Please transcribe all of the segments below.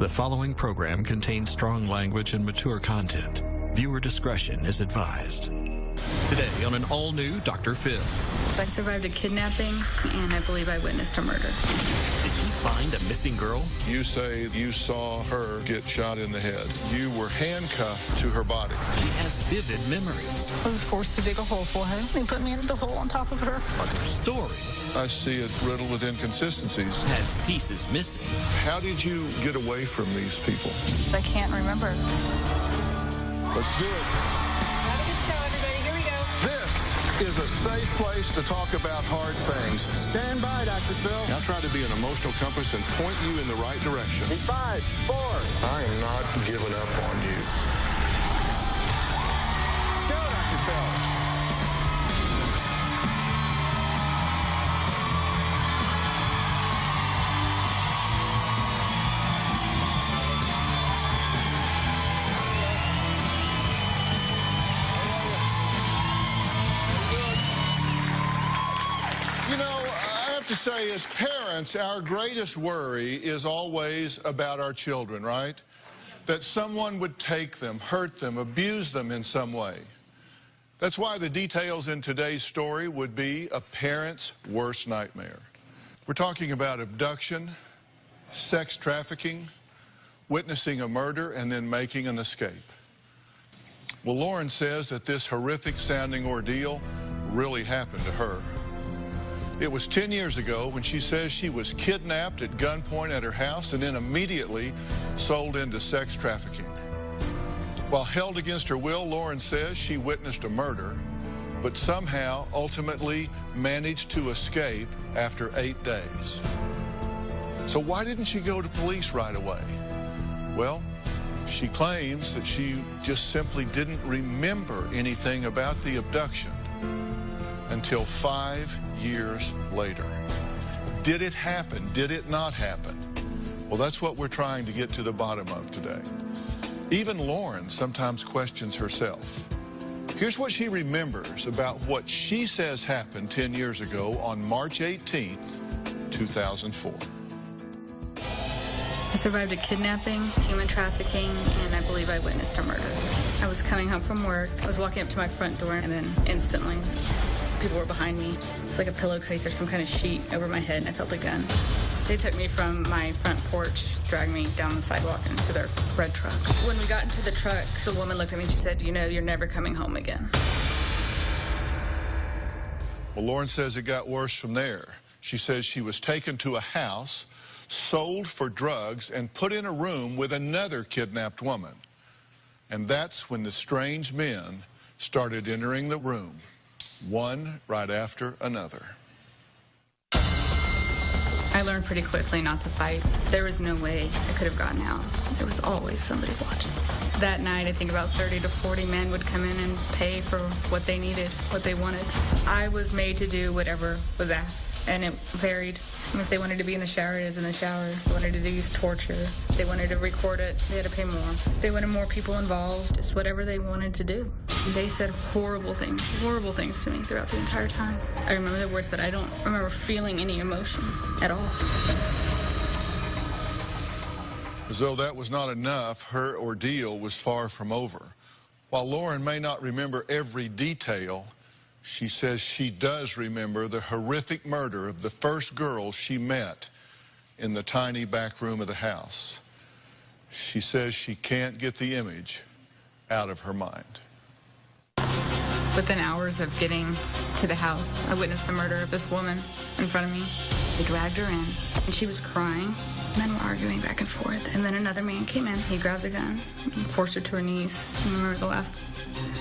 The following program contains strong language and mature content. Viewer discretion is advised. Today on an all-new Dr. Phil. I survived a kidnapping, and I believe I witnessed a murder. Did she find a missing girl? You say you saw her get shot in the head. You were handcuffed to her body. She has vivid memories. I was forced to dig a hole for her. They put me in the hole on top of her. But her story I see it riddled with inconsistencies. has pieces missing. How did you get away from these people? I can't remember. Let's do it. Have a good show, everybody. Here we go. This is a safe place to talk about hard things. Stand by, Dr. Phil. I'll try to be an emotional compass and point you in the right direction. 5, 4. I am not giving up on you. Go, Dr. Phil. You know, I have to say, as parents, our greatest worry is always about our children, right? That someone would take them, hurt them, abuse them in some way. That's why the details in today's story would be a parent's worst nightmare. We're talking about abduction, sex trafficking, witnessing a murder, and then making an escape. Well, Lauren says that this horrific-sounding ordeal really happened to her. It was 10 years ago when she says she was kidnapped at gunpoint at her house and then immediately sold into sex trafficking. While held against her will, Lauren says she witnessed a murder, but somehow ultimately managed to escape after 8 days. So why didn't she go to police right away? Well, she claims that she just simply didn't remember anything about the abduction until 5 years later. Did it happen? Did it not happen? Well, that's what we're trying to get to the bottom of today. Even Lauren sometimes questions herself. Here's what she remembers about what she says happened 10 years ago on March 18th, 2004. I survived a kidnapping, human trafficking, and I believe I witnessed a murder. I was coming home from work. I was walking up to my front door, and then instantly, people were behind me. It's like a pillowcase or some kind of sheet over my head, and I felt a gun. They took me from my front porch, dragged me down the sidewalk into their red truck. When we got into the truck, the woman looked at me and she said, "You know, you're never coming home again." Well, Lauren says it got worse from there. She says she was taken to a house, sold for drugs, and put in a room with another kidnapped woman. And that's when the strange men started entering the room, one right after another. I learned pretty quickly not to fight. There was no way I could have gotten out. There was always somebody watching. That night, I think about 30 to 40 men would come in and pay for what they needed, what they wanted. I was made to do whatever was asked, and it varied. If they wanted to be in the shower, it was in the shower. If they wanted to use torture, if they wanted to record it, they had to pay more. If they wanted more people involved, just whatever they wanted to do. They said horrible things to me throughout the entire time. I remember the words, but I don't remember feeling any emotion at all. As though that was not enough, her ordeal was far from over. While Lauren may not remember every detail, she says she does remember the horrific murder of the first girl she met in the tiny back room of the house. She says she can't get the image out of her mind. Within hours of getting to the house, I witnessed the murder of this woman in front of me. They dragged her in, and she was crying. Men were arguing back and forth, and then another man came in. He grabbed the gun and forced her to her knees. I remember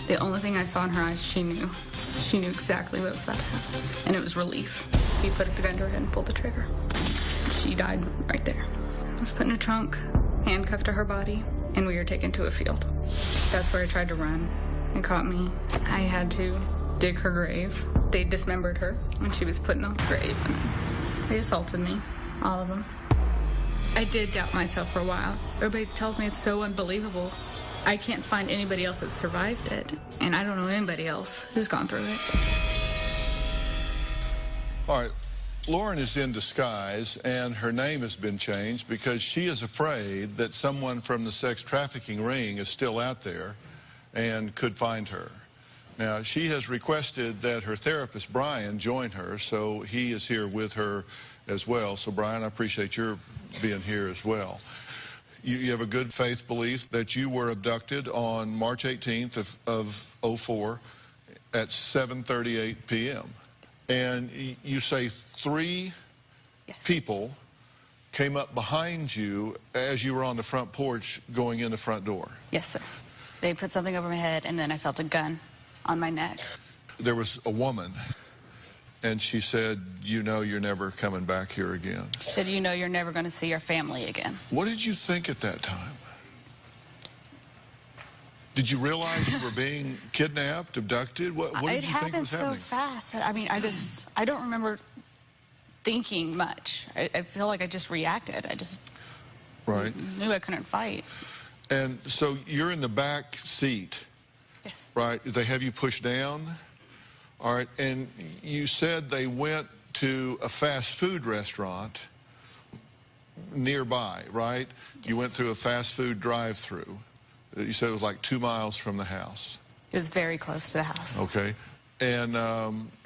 the only thing I saw in her eyes, she knew. She knew exactly what was about to happen, and it was relief. He put the gun to her head and pulled the trigger. She died right there. I was put in a trunk, handcuffed to her body, and we were taken to a field. That's where I tried to run. It caught me. I had to dig her grave. They dismembered her when she was put in the grave, and they assaulted me, all of them. I did doubt myself for a while. Everybody tells me it's so unbelievable. I can't find anybody else that survived it, and I don't know anybody else who's gone through it. All right, Lauren is in disguise, and her name has been changed because she is afraid that someone from the sex trafficking ring is still out there and could find her. Now, she has requested that her therapist, Brian, join her, so he is here with her as well. So, Brian, I appreciate your being here as well. You have a good faith belief that you were abducted on March 18th of 04 at 7:38 p.m. And you say three people came up behind you as you were on the front porch going in the front door. Yes, sir. They put something over my head, and then I felt a gun on my neck. There was a woman, and she said, you know you're never coming back here again. She said, you know you're never going to see your family again. What did you think at that time? Did you realize you were being kidnapped, abducted? What did you think was happening? It happened so fast. I mean, I don't remember thinking much. I feel like I just reacted. I just knew I couldn't fight. And so you're in the back seat, yes, right? They have you pushed down, all right? And you said they went to a fast food restaurant nearby, right? Yes. You went through a fast food drive-through. You said it was like 2 miles from the house. It was very close to the house. Okay. And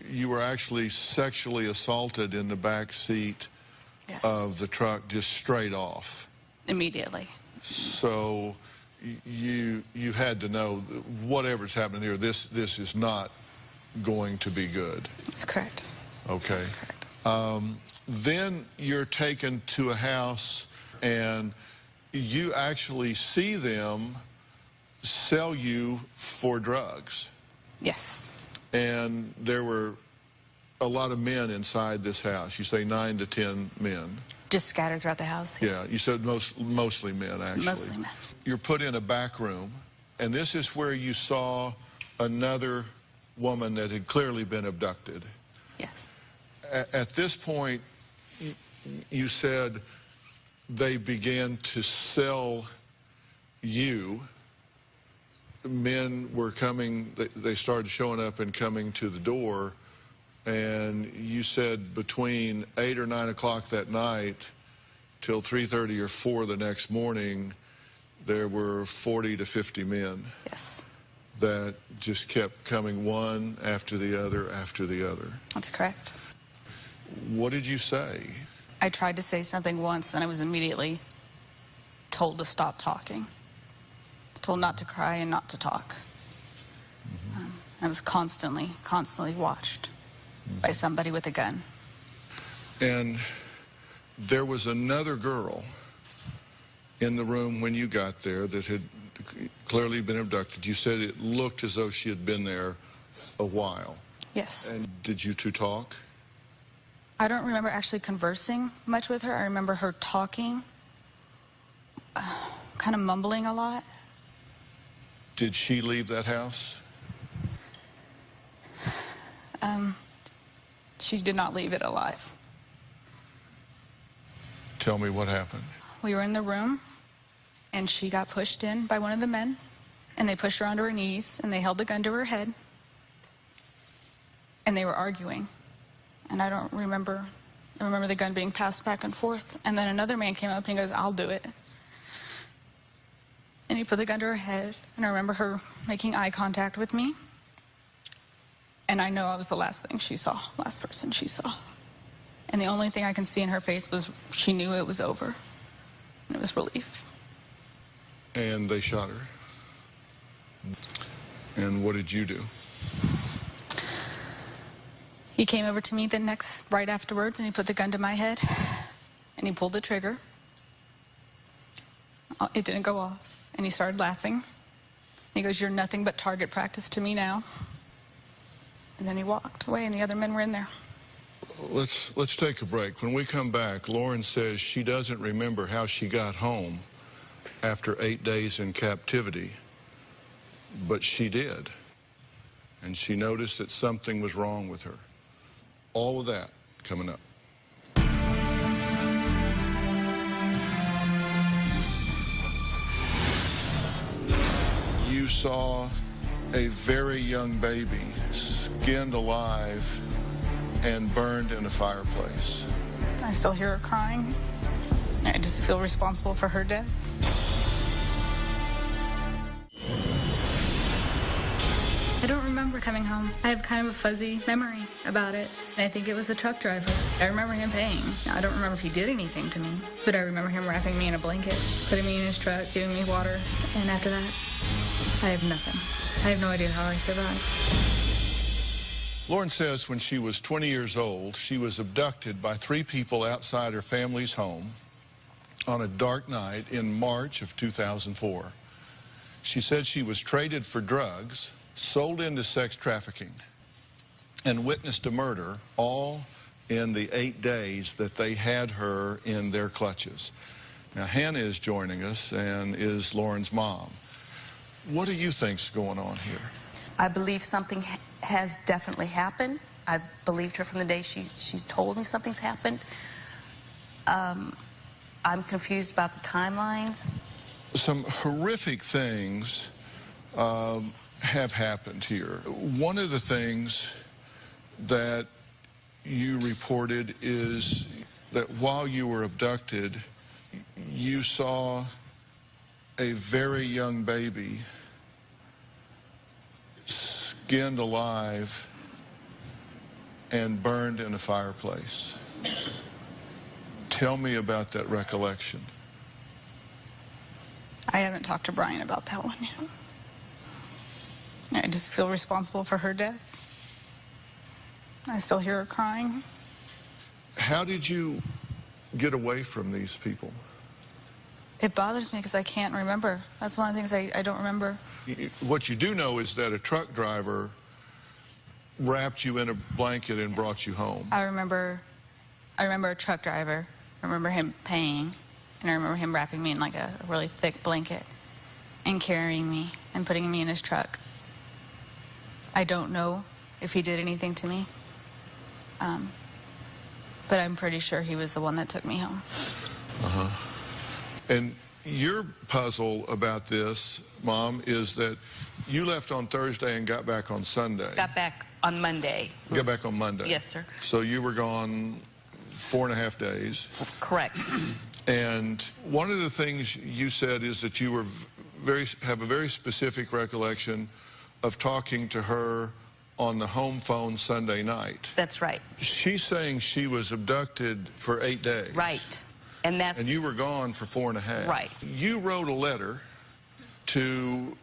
you were actually sexually assaulted in the back seat Yes. of the truck, just straight off. Immediately. So you had to know whatever's happening here, this is not going to be good. That's correct. Okay. That's correct. Then you're taken to a house and you actually see them sell you for drugs. Yes. And there were a lot of men inside this house. You say 9 to 10 men. Just scattered throughout the house. Yes. Yeah, you said mostly men, actually. Mostly men. You're put in a back room, and this is where you saw another woman that had clearly been abducted. Yes. At this point, you said they began to sell you. Men were coming, they started showing up and coming to the door, and you said between 8 or 9 o'clock that night till 3:30 or 4 the next morning, there were 40 to 50 men. Yes. That just kept coming one after the other after the other. That's correct. What did you say? I tried to say something once, and I was immediately told to stop talking. I was told not to cry and not to talk. Mm-hmm. I was constantly watched by somebody with a gun. And there was another girl in the room when you got there that had clearly been abducted. You said it looked as though she had been there a while. Yes. And did you two talk? I don't remember actually conversing much with her. I remember her talking, kind of mumbling a lot. Did she leave that house? She did not leave it alive. Tell me what happened. We were in the room, and she got pushed in by one of the men, and they pushed her onto her knees, and they held the gun to her head, and they were arguing. And I remember the gun being passed back and forth. And then another man came up and he goes, I'll do it. And he put the gun to her head, and I remember her making eye contact with me. And I know I was the last person she saw. And the only thing I can see in her face was she knew it was over. And it was relief. And they shot her. And what did you do? He came over to me right afterwards, and he put the gun to my head, and he pulled the trigger. It didn't go off, and he started laughing. He goes, "You're nothing but target practice to me now." And then he walked away, and the other men were in there. Let's take a break. When we come back, Lauren says she doesn't remember how she got home after 8 days in captivity, but she did. And she noticed that something was wrong with her. All of that coming up. You saw a very young baby skinned alive and burned in a fireplace. I still hear her crying. I just feel responsible for her death. I don't remember coming home. I have kind of a fuzzy memory about it, and I think it was a truck driver. I remember him paying. I don't remember if he did anything to me, but I remember him wrapping me in a blanket, putting me in his truck, giving me water, and after that, I have nothing. I have no idea how I survived. Lauren says when she was 20 years old, she was abducted by 3 people outside her family's home on a dark night in March of 2004. She said she was traded for drugs, sold into sex trafficking, and witnessed a murder, all in the 8 days that they had her in their clutches. Now, Hannah is joining us and is Lauren's mom. What do you think's going on here? I believe something has definitely happened. I've believed her from the day she told me something's happened. I'm confused about the timelines. Some horrific things have happened here. One of the things that you reported is that while you were abducted, you saw a very young baby skinned alive and burned in a fireplace. Tell me about that recollection. I haven't talked to Brian about that one yet. I just feel responsible for her death. I still hear her crying. How did you get away from these people? It bothers me because I can't remember. That's one of the things I don't remember. What you do know is that a truck driver wrapped you in a blanket and brought you home. I remember a truck driver. I remember him paying, and I remember him wrapping me in like a really thick blanket and carrying me and putting me in his truck. I don't know if he did anything to me, but I'm pretty sure he was the one that took me home. And your puzzle about this, Mom, is that you left on Thursday and got back on Sunday. Got back on Monday. Got back on Monday. Yes, sir. So you were gone 4.5 days. Correct. And one of the things you said is that you were have a very specific recollection of talking to her on the home phone Sunday night. That's right. She's saying she was abducted for 8 days. Right. And that's... And you were gone for 4.5. Right. You wrote a letter to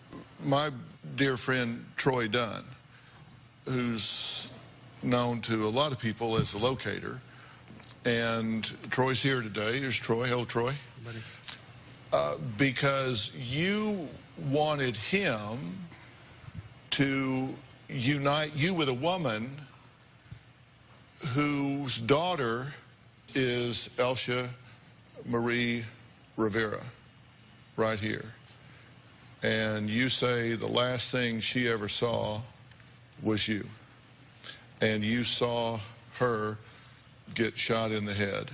my dear friend Troy Dunn, who's known to a lot of people as a locator. And Troy's here today. Here's Troy. Hello, Troy. Because you wanted him to unite you with a woman whose daughter is Elsia Marie Rivera, right here. And you say the last thing she ever saw was you. And you saw her get shot in the head.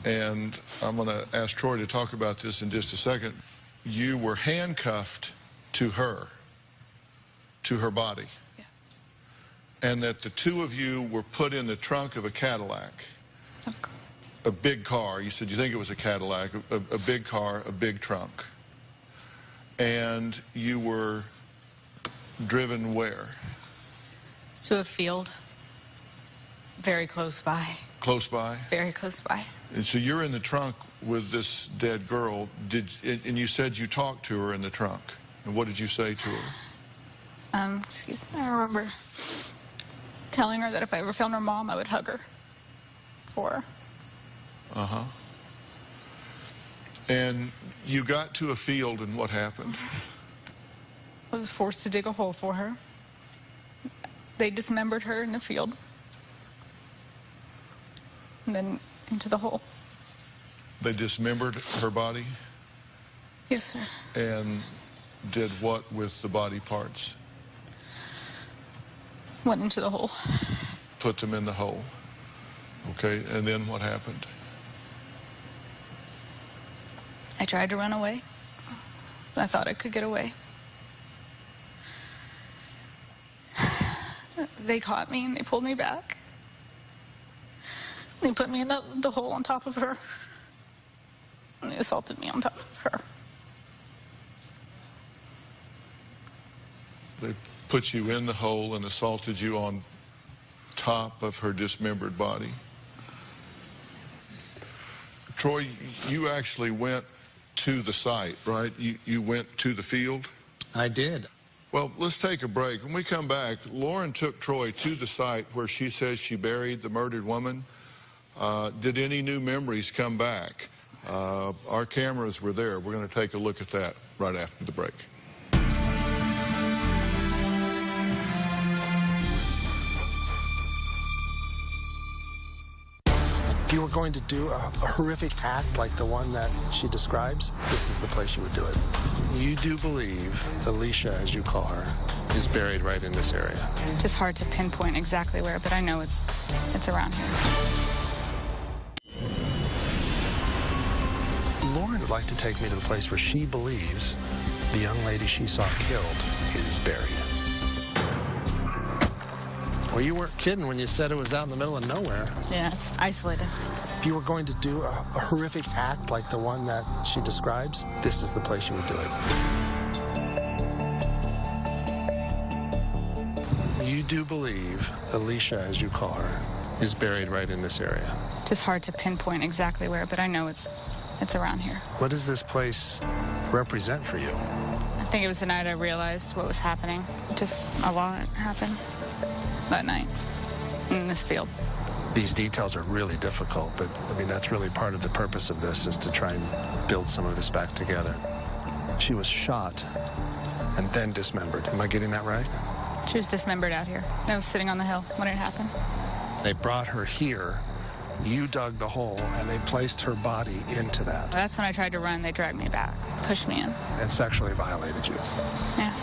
And I'm going to ask Troy to talk about this in just a second. You were handcuffed to her body. Yeah. And that the two of you were put in the trunk of a Cadillac. Okay. A big car. You said you think it was a Cadillac. A big car, a big trunk. And you were driven where? To a field. Very close by. Close by? Very close by. And so you're in the trunk with this dead girl. And you said you talked to her in the trunk. And what did you say to her? Excuse me. I remember telling her that if I ever found her mom, I would hug her for her. Uh-huh. And you got to a field, and what happened? I was forced to dig a hole for her. They dismembered her in the field. And then into the hole. They dismembered her body? Yes, sir. And did what with the body parts? Went into the hole. Put them in the hole. Okay, and then what happened? I tried to run away. I thought I could get away. they caught me and they pulled me back. They put me in the hole on top of her. And they assaulted me on top of her. They put you in the hole and assaulted you on top of her dismembered body. Troy, you actually went to the site, right? You went to the field? I did. Well, let's take a break. When we come back, Lauren took Troy to the site where she says she buried the murdered woman. Did any new memories come back? Our cameras were there. We're going to take a look at that right after the break. If you were going to do a horrific act like the one that she describes, this is the place you would do it. You do believe Alicia, as you call her, is buried right in this area. Just hard to pinpoint exactly where, but I know it's around here. Lauren would like to take me to the place where she believes the young lady she saw killed is buried. Well, you weren't kidding when you said it was out in the middle of nowhere. Yeah, it's isolated. If you were going to do a horrific act like the one that she describes, this is the place you would do it. You do believe Alicia, as you call her, is buried right in this area. Just hard to pinpoint exactly where, but I know it's around here. What does this place represent for you? I think it was the night I realized what was happening. Just a lot happened that night in this field. These details are really difficult, but I mean, that's really part of the purpose of this, is to try and build some of this back together. She was shot and then dismembered. Am I getting that right? She was dismembered out here. I was sitting on the hill when it happened. They brought her here. You dug the hole, and they placed her body into that. That's when I tried to run. They dragged me back, pushed me in. And sexually violated you. Yeah.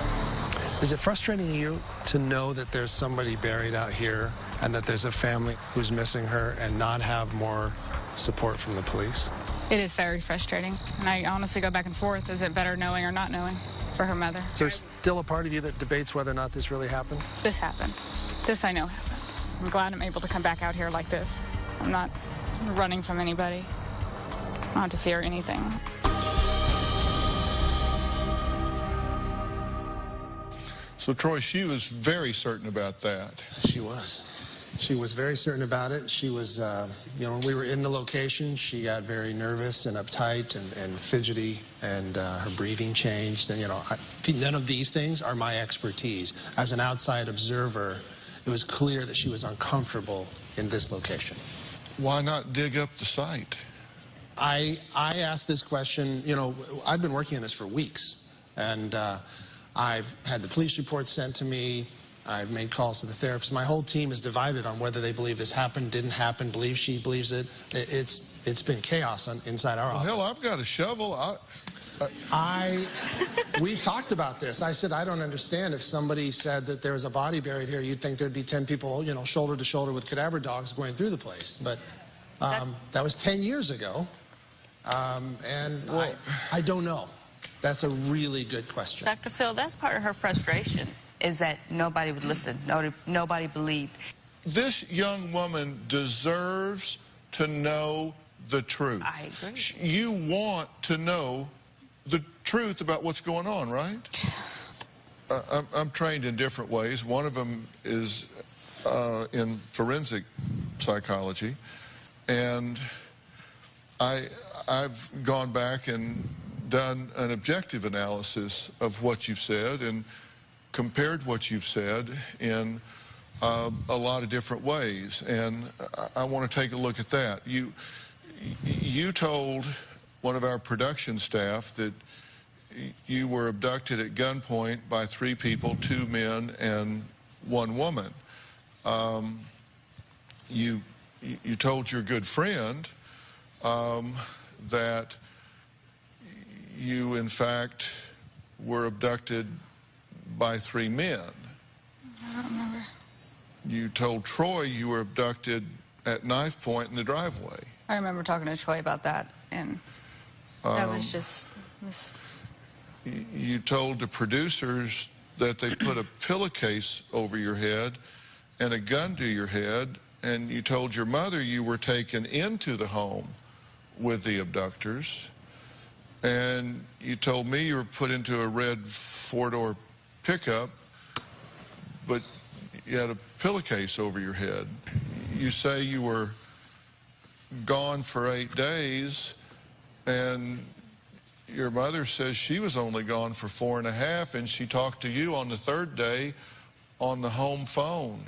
Is it frustrating to you to know that there's somebody buried out here and that there's a family who's missing her and not have more support from the police? It is very frustrating. And I honestly go back and forth. Is it better knowing or not knowing for her mother? Is there still a part of you that debates whether or not this really happened? This happened. This I know happened. I'm glad I'm able to come back out here like this. I'm not running from anybody. I don't have to fear anything. So, Troy, she was very certain about that. She was. She was very certain about it. She was, you know, when we were in the location, she got very nervous and uptight and fidgety, and her breathing changed. And, you know, none of these things are my expertise. As an outside observer, it was clear that she was uncomfortable in this location. Why not dig up the site? I asked this question, you know, I've been working on this for weeks, and I've had the police reports sent to me. I've made calls to the therapist. My whole team is divided on whether they believe this happened, didn't happen, believe she believes it. It's been chaos inside our office. Hell, I've got a shovel. We've talked about this. I said, I don't understand. If somebody said that there was a body buried here, you'd think there'd be 10 people, you know, shoulder to shoulder with cadaver dogs going through the place. But that was 10 years ago. I don't know. That's a really good question. Dr. Phil, that's part of her frustration, is that nobody would listen, nobody believed. This young woman deserves to know the truth. I agree. You want to know the truth about what's going on, right? I'm trained in different ways. One of them is in forensic psychology, and I've gone back and done an objective analysis of what you've said and compared what you've said in a lot of different ways, and I want to take a look at that. You told one of our production staff that you were abducted at gunpoint by 3 people, 2 men and 1 woman. You told your good friend that you, in fact, were abducted by 3 men. I don't remember. You told Troy you were abducted at knife point in the driveway. I remember talking to Troy about that, and that was just... You told the producers that they put a pillowcase over your head and a gun to your head, and you told your mother you were taken into the home with the abductors, and you told me you were put into a red four-door pickup, but you had a pillowcase over your head. You say you were gone for 8 days, and your mother says she was only gone for 4.5, and she talked to you on the 3rd day on the home phone.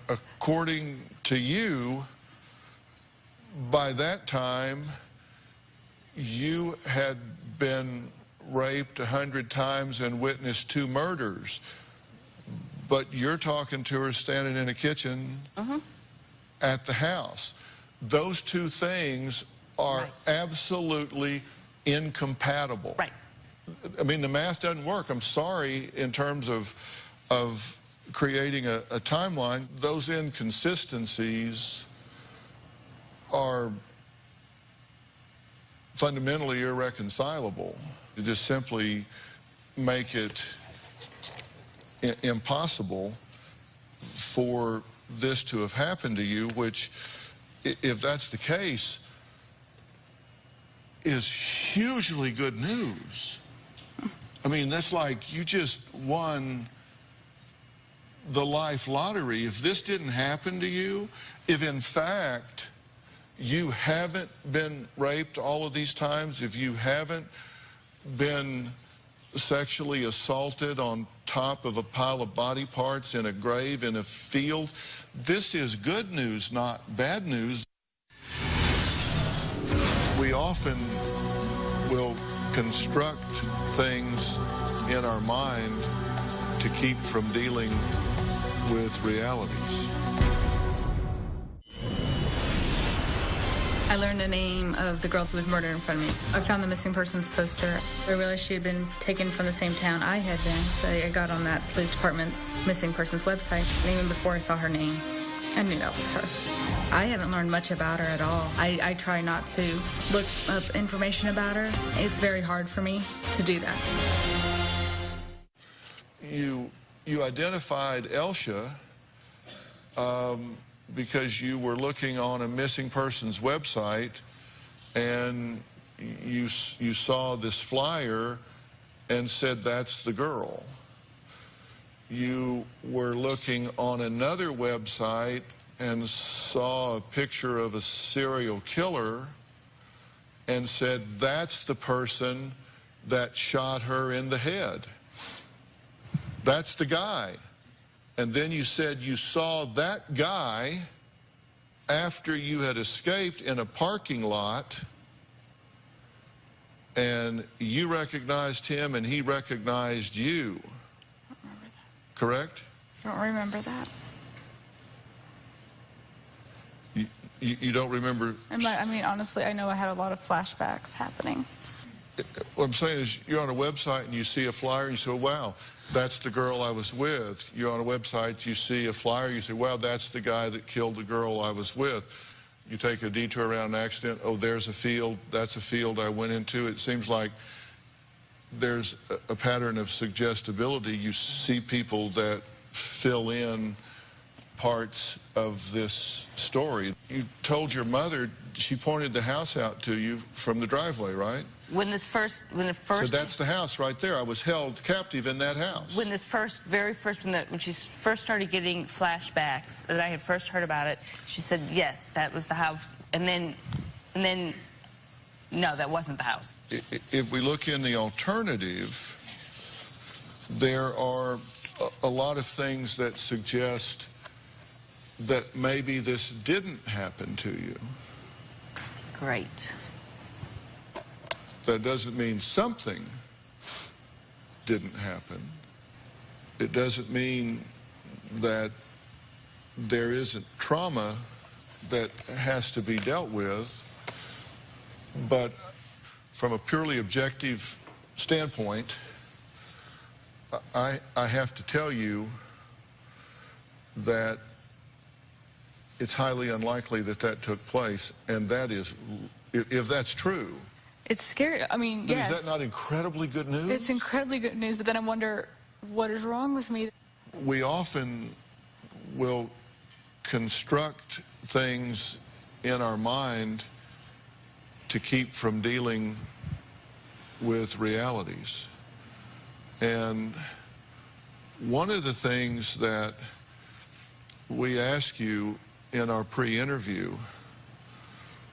According to you, by that time, you had been raped 100 times and witnessed 2 murders. But you're talking to her standing in a kitchen at the house. Those 2 things are absolutely incompatible. Right. I mean, the math doesn't work. I'm sorry, in terms of creating a timeline. Those inconsistencies are fundamentally irreconcilable. To just simply make it impossible for this to have happened to you, which, if that's the case, is hugely good news. I mean, that's like you just won the life lottery. If this didn't happen to you, if in fact you haven't been raped all of these times, if you haven't been sexually assaulted on top of a pile of body parts in a grave in a field, this is good news, not bad news. We often will construct things in our mind to keep from dealing with realities. I learned the name of the girl who was murdered in front of me. I found the missing persons poster. I realized she had been taken from the same town I had been, so I got on that police department's missing persons website. And even before I saw her name, I knew that was her. I haven't learned much about her at all. I try not to look up information about her. It's very hard for me to do that. You identified Elsha because you were looking on a missing persons website, and you saw this flyer and said, that's the girl. You were looking on another website and saw a picture of a serial killer and said, that's the person that shot her in the head. That's the guy. And then you said you saw that guy after you had escaped in a parking lot, and you recognized him and he recognized you. I don't remember that. Correct? I don't remember that. You don't remember? I mean, honestly, I know I had a lot of flashbacks happening. What I'm saying is, you're on a website and you see a flyer and you say, wow, that's the girl I was with. You're on a website, you see a flyer, you say, wow, that's the guy that killed the girl I was with. You take a detour around an accident, oh, there's a field, that's a field I went into. It seems like there's a pattern of suggestibility. You see people that fill in parts of this story. You told your mother, she pointed the house out to you from the driveway, right? When the first. So that's the house right there. I was held captive in that house. When this very first, when she first started getting flashbacks, that I had first heard about it, she said, yes, that was the house. And then, no, that wasn't the house. If we look in the alternative, there are a lot of things that suggest that maybe this didn't happen to you. Great. That doesn't mean something didn't happen. It doesn't mean that there isn't trauma that has to be dealt with. But from a purely objective standpoint, I have to tell you that it's highly unlikely that that took place, and that is, if that's true. It's scary. I mean, yes. Is that not incredibly good news? It's incredibly good news, but then I wonder, what is wrong with me? We often will construct things in our mind to keep from dealing with realities. And one of the things that we asked you in our pre-interview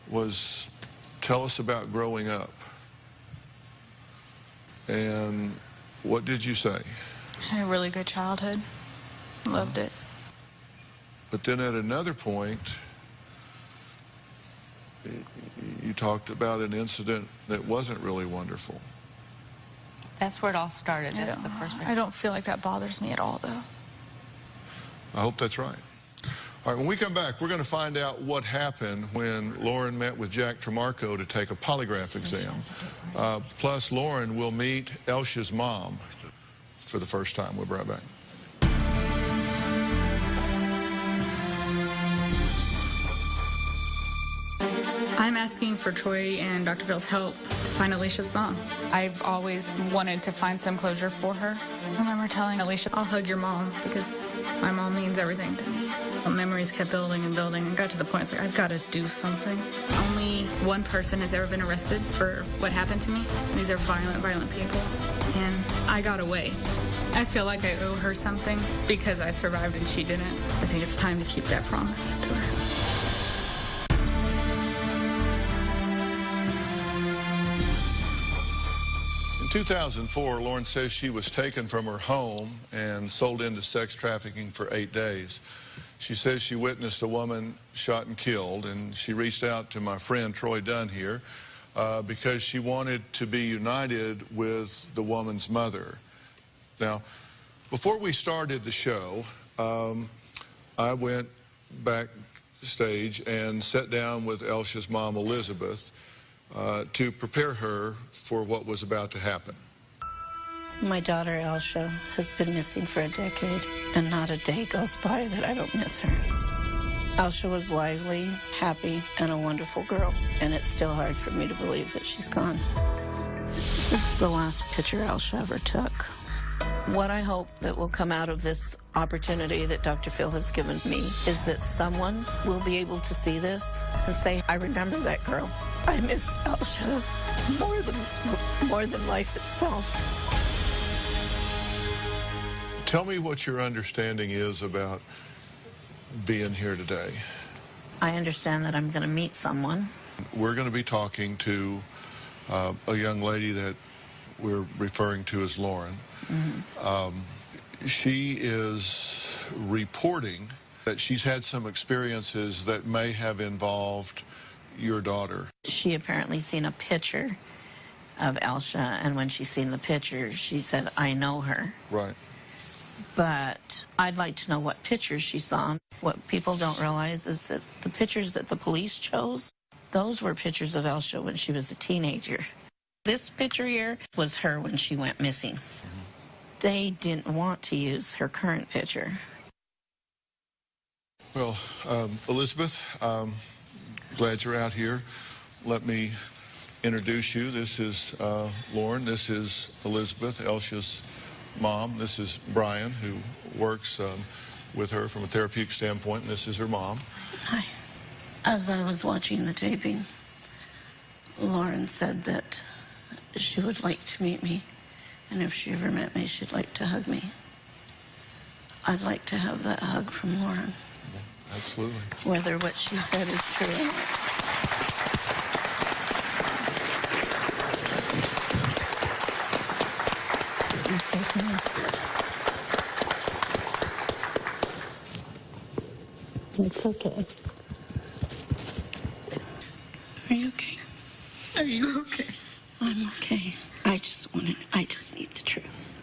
was, tell us about growing up. And what did you say? I had a really good childhood. Loved it. But then at another point, you talked about an incident that wasn't really wonderful. That's where it all started. That's the first. I don't feel like that bothers me at all, though. I hope that's right. All right, when we come back, we're going to find out what happened when Lauren met with Jack Tremarco to take a polygraph exam. Plus, Lauren will meet Elsha's mom for the first time. We'll be right back. I'm asking for Troy and Dr. Phil's help to find Alicia's mom. I've always wanted to find some closure for her. I remember telling Alicia, I'll hug your mom because my mom means everything to me. Memories kept building and building and got to the point, it's like, I've got to do something. Only one person has ever been arrested for what happened to me. These are violent people. And I got away. I feel like I owe her something because I survived and she didn't. I think it's time to keep that promise to her. In 2004, Lauren says she was taken from her home and sold into sex trafficking for 8 days. She says she witnessed a woman shot and killed, and she reached out to my friend Troy Dunn here because she wanted to be united with the woman's mother. Now, before we started the show, I went backstage and sat down with Elsha's mom, Elizabeth, to prepare her for what was about to happen. My daughter, Elsha, has been missing for a decade, and not a day goes by that I don't miss her. Elsha was lively, happy, and a wonderful girl, and it's still hard for me to believe that she's gone. This is the last picture Elsha ever took. What I hope that will come out of this opportunity that Dr. Phil has given me is that someone will be able to see this and say, I remember that girl. I miss Elsha more than life itself. Tell me what your understanding is about being here today. I understand that I'm going to meet someone. We're going to be talking to a young lady that we're referring to as Lauren. Mm-hmm. She is reporting that she's had some experiences that may have involved your daughter. She apparently seen a picture of Elsha, and when she seen the picture, she said, I know her. Right. But I'd like to know what pictures she saw. What people don't realize is that the pictures that the police chose, those were pictures of Elsha when she was a teenager. This picture here was her when she went missing. Mm-hmm. They didn't want to use her current picture. Well, Elizabeth, glad you're out here. Let me introduce you. This is Lauren. This is Elizabeth, Elsha's mom. This is Brian, who works with her from a therapeutic standpoint, and this is her mom. Hi. As I was watching the taping, Lauren said that she would like to meet me, and if she ever met me, she'd like to hug me. I'd like to have that hug from Lauren. Absolutely. Whether what she said is true or not. It's okay. Are you okay? Are you okay? I'm okay. I just need the truth.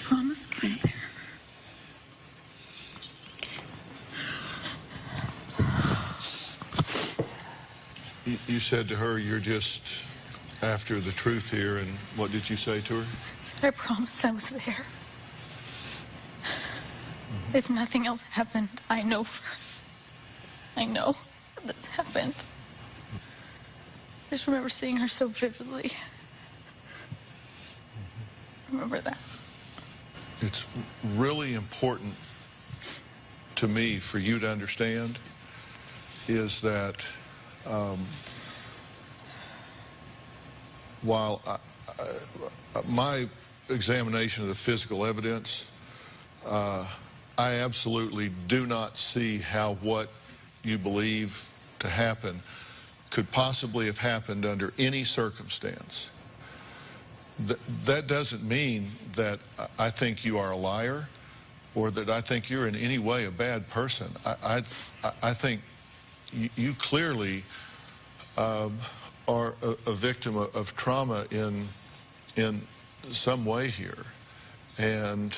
Promise was there. You said to her, you're just after the truth here, and what did you say to her? I promise I was there. Mm-hmm. If nothing else happened, I know that's happened. I just remember seeing her so vividly. Remember that. It's really important to me for you to understand is that while my examination of the physical evidence, I absolutely do not see how what you believe to happen could possibly have happened under any circumstance. That doesn't mean that I think you are a liar or that I think you're in any way a bad person. I think you clearly are a victim of trauma in some way here, and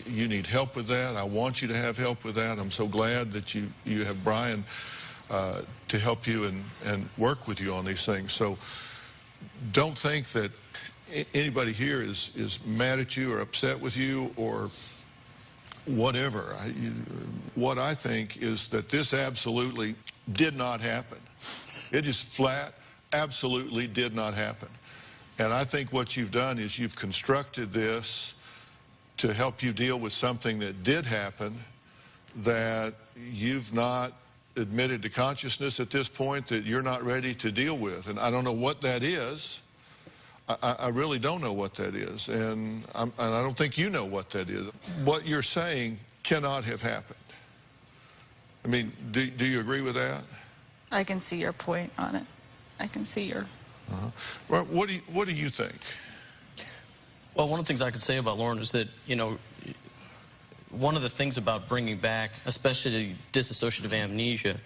you need help with that. I want you to have help with that. I'm so glad that you have Brian to help you and work with you on these things. So don't think that anybody here is mad at you or upset with you or whatever. What I think is that this absolutely did not happen. It just flat absolutely did not happen. And I think what you've done is you've constructed this to help you deal with something that did happen that you've not admitted to consciousness at this point, that you're not ready to deal with. And I don't know what that is. I really don't know what that is. And I don't think you know what that is. What you're saying cannot have happened. I mean, do you agree with that? I can see your point on it. I can see your... Well, what do you think? Well, one of the things I could say about Lauren is that, you know, one of the things about bringing back, especially dissociative amnesia,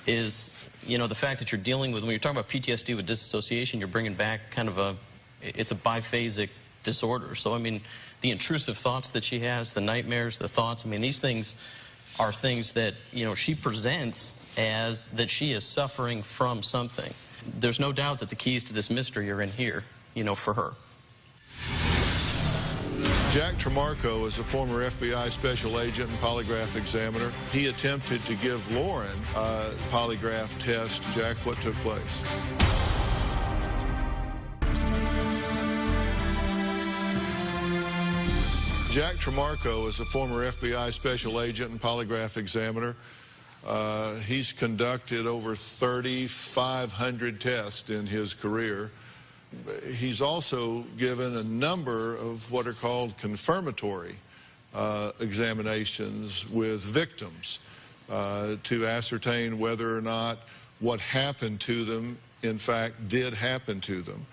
is, you know, the fact that you're dealing with, when you're talking about PTSD with dissociation, you're bringing back kind of it's a biphasic disorder. So, I mean, the intrusive thoughts that she has, the nightmares, the thoughts, I mean, these things are things that, you know, she presents as that she is suffering from something. There's no doubt that the keys to this mystery are in here, you know, for her. Jack Tremarco is a former FBI special agent and polygraph examiner. He attempted to give Lauren a polygraph test. Jack, what took place? Jack Tremarco is a former FBI special agent and polygraph examiner. He's conducted over 3,500 tests in his career. He's also given a number of what are called confirmatory examinations with victims to ascertain whether or not what happened to them, in fact, did happen to them.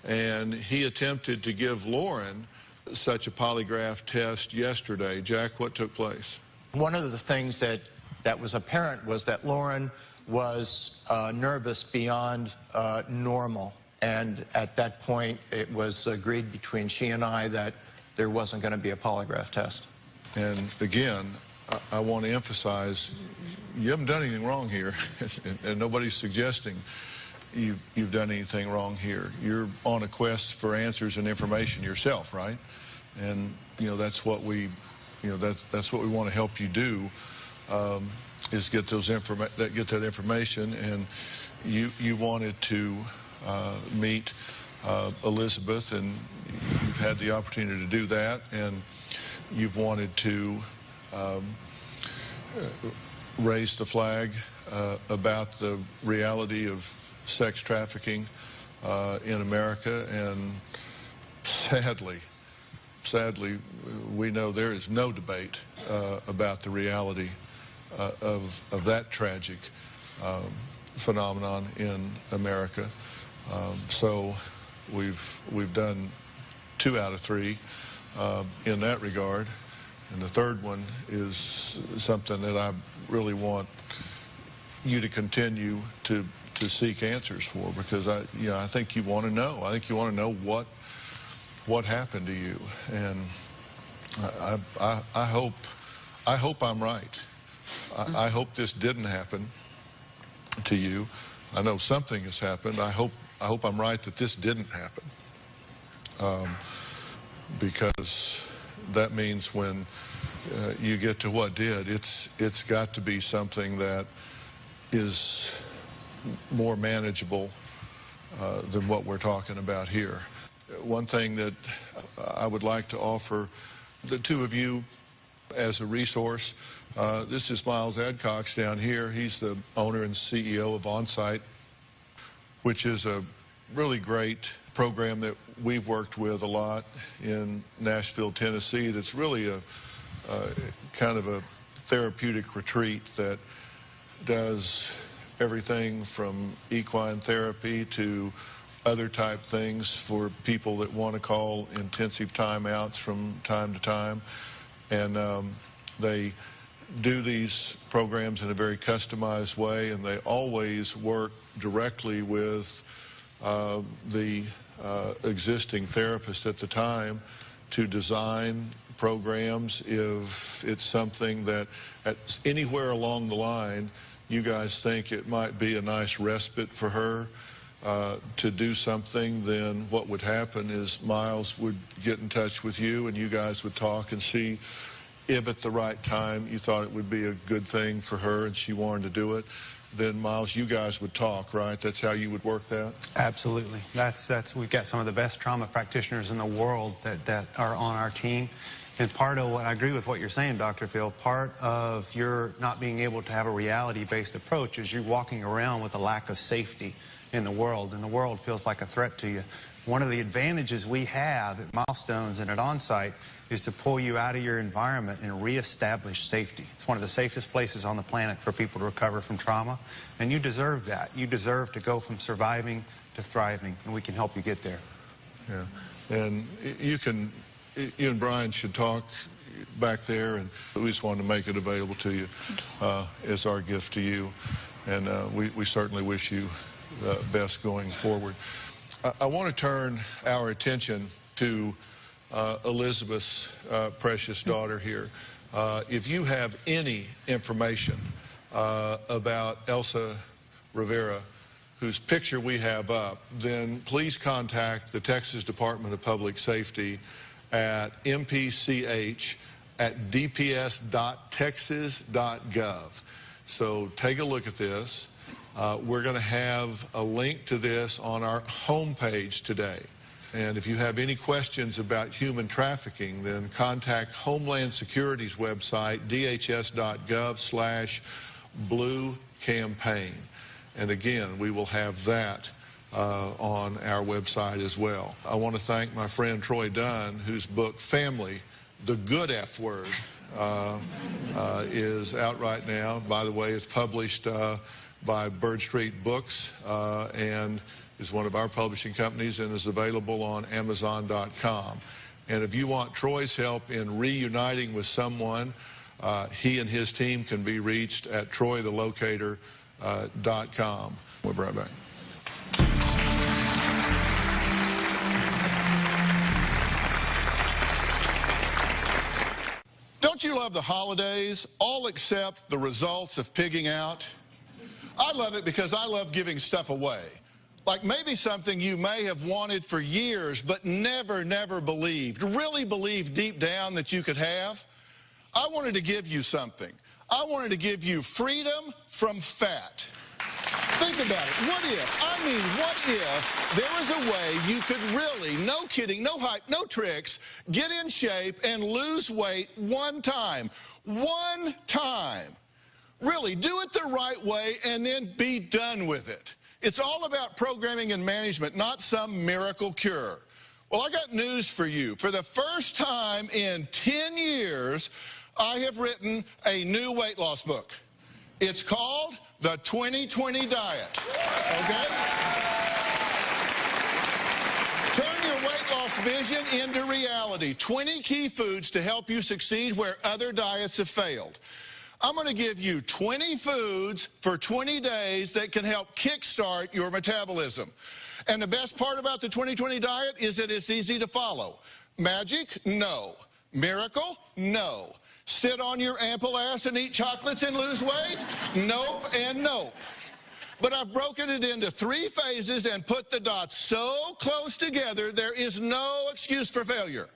And he attempted to give Lauren such a polygraph test yesterday. Jack, what took place? One of the things that was apparent was that Lauren was nervous beyond normal. And at that point, it was agreed between she and I that there wasn't going to be a polygraph test. And again, I want to emphasize, you haven't done anything wrong here, and nobody's suggesting you've done anything wrong here. You're on a quest for answers and information yourself, right? And you know that's what we, that's what we want to help you do, is get that information. And you wanted to meet Elizabeth, and you've had the opportunity to do that, and you've wanted to raise the flag about the reality of sex trafficking in America. And sadly, we know there is no debate about the reality of that tragic phenomenon in America. So we've done 2 out of 3 in that regard, and the third one is something that I really want you to continue to seek answers for, because I think you want to know. I think you want to know what happened to you, and I hope I'm right. I hope this didn't happen to you. I know something has happened. I hope I'm right that this didn't happen, because that means when you get to what did, it's got to be something that is more manageable than what we're talking about here. One thing that I would like to offer the two of you as a resource. This is Miles Adcox down here. He's the owner and CEO of OnSite, which is a really great program that we've worked with a lot in Nashville, Tennessee. That's really a kind of a therapeutic retreat that does everything from equine therapy to other type things for people that want to call intensive timeouts from time to time. And they do these programs in a very customized way, and they always work directly with the existing therapist at the time to design programs if it's something that anywhere along the line you guys think it might be a nice respite for her to do something. Then what would happen is Miles would get in touch with you, and you guys would talk and see if at the right time you thought it would be a good thing for her and she wanted to do it. Then Miles, you guys would talk, right? That's how you would work that? Absolutely. We've got some of the best trauma practitioners in the world that are on our team. And part of what I agree with what you're saying, Dr. Phil, part of your not being able to have a reality-based approach is you walking around with a lack of safety in the world, and the world feels like a threat to you. One of the advantages we have at Milestones and at OnSite is to pull you out of your environment and reestablish safety. It's one of the safest places on the planet for people to recover from trauma, and you deserve that. You deserve to go from surviving to thriving, and we can help you get there. Yeah, and you and Brian should talk back there, and we just wanted to make it available to you as our gift to you, and we certainly wish you the best going forward. I want to turn our attention to Elizabeth's precious daughter here. If you have any information about Elsa Rivera, whose picture we have up, then please contact the Texas Department of Public Safety at mpch@dps.texas.gov. So take a look at this. We're going to have a link to this on our homepage today. And if you have any questions about human trafficking, then contact Homeland Security's website, dhs.gov/blue campaign. And again, we will have that on our website as well. I want to thank my friend Troy Dunn, whose book, Family, The Good F Word, is out right now. By the way, it's published by Bird Street Books and is one of our publishing companies and is available on Amazon.com. And if you want Troy's help in reuniting with someone, he and his team can be reached at TroyTheLocator.com. We'll be right back. Don't you love the holidays, all except the results of pigging out? I love it because I love giving stuff away. Like maybe something you may have wanted for years but never believed, really believed deep down that you could have. I wanted to give you something. I wanted to give you freedom from fat. Think about it. What if there was a way you could really, no kidding, no hype, no tricks, get in shape and lose weight one time? One time. Really, do it the right way and then be done with it. It's all about programming and management, not some miracle cure. Well, I got news for you. For the first time in 10 years, I have written a new weight loss book. It's called The 2020 Diet. Okay? Turn your weight loss vision into reality. 20 key foods to help you succeed where other diets have failed. I'm going to give you 20 foods for 20 days that can help kickstart your metabolism. And the best part about the 2020 diet is that it's easy to follow. Magic? No. Miracle? No. Sit on your ample ass and eat chocolates and lose weight? Nope and nope. But I've broken it into 3 phases and put the dots so close together there is no excuse for failure.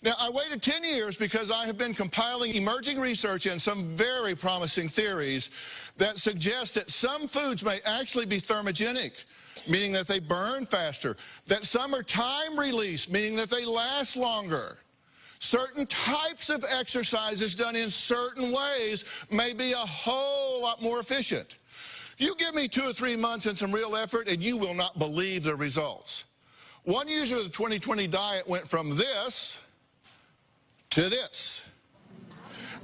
Now, I waited 10 years because I have been compiling emerging research and some very promising theories that suggest that some foods may actually be thermogenic, meaning that they burn faster, that some are time-release, meaning that they last longer. Certain types of exercises done in certain ways may be a whole lot more efficient. You give me 2 or 3 months and some real effort, and you will not believe the results. One user of the 2020 diet went from this to this.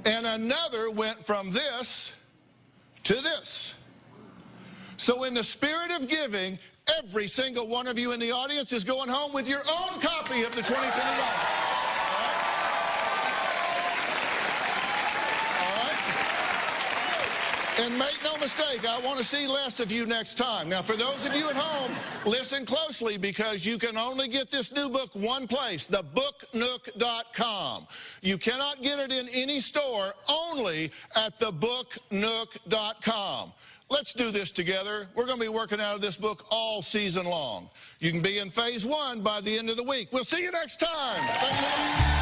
And another went from this to this. So in the spirit of giving, every single one of you in the audience is going home with your own copy of the 2020 diet. And make no mistake, I want to see less of you next time. Now, for those of you at home, listen closely, because you can only get this new book one place, thebooknook.com. You cannot get it in any store, only at thebooknook.com. Let's do this together. We're going to be working out of this book all season long. You can be in phase 1 by the end of the week. We'll see you next time. Thank you.